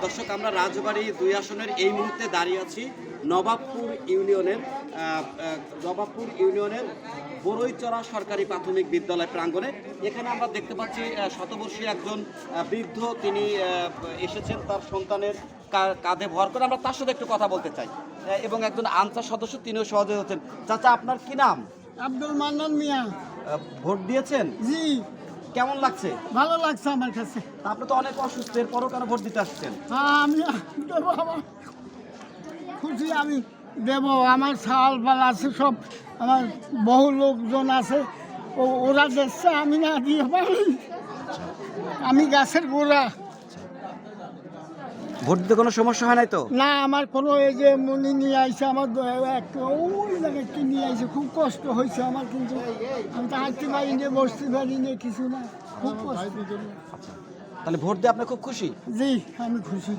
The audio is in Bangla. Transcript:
দর্শক, আমরা রাজবাড়ী 2 আসনের এই মুহূর্তে দাঁড়িয়ে আছি নবাবপুর ইউনিয়নের বড়ইচড়া সরকারি প্রাথমিক বিদ্যালয় প্রাঙ্গণে। এখানে আমরা দেখতে পাচ্ছি শতবর্ষী একজন বৃদ্ধ, তিনি এসেছেন তার সন্তানের কাঁধে ভর করে। আমরা তার সাথে একটু কথা বলতে চাই এবং একজন আনসার সদস্য, তিনিও সহযোগী হচ্ছেন। চাচা, আপনার কি নাম? আব্দুল মান্নান মিয়া। ভোট দিয়েছেন? জি। কেমন লাগছে? ভালো লাগছে আমার কাছে। আপনি তো অনেক অসুস্থ, এরপরও কেন ভোট দিতে আসছেন? হ্যাঁ, আমি দেবো, আমার খুশি, আমি দেবো। আমার চাল বাল আছে, সব আমার বহু লোকজন আছে, ওরা দেখছে, আমি না দিয়ে পারি। আমি গাছের গোড়া। ভোট দিতে কোনো সমস্যা হয় নাই তো? না, আমার কোনো, এই যে মনি নিয়ে আইছে, আমার ওই জায়গায় কি নিয়ে আইছে, খুব কষ্ট হয়েছে আমার, কিন্তু আমি তো হাঁটতে পারি না, বসতে পারি না, কিছু না, খুব কষ্ট। তাহলে ভোট দিয়ে আপনি খুব খুশি? জি, আমি খুশি।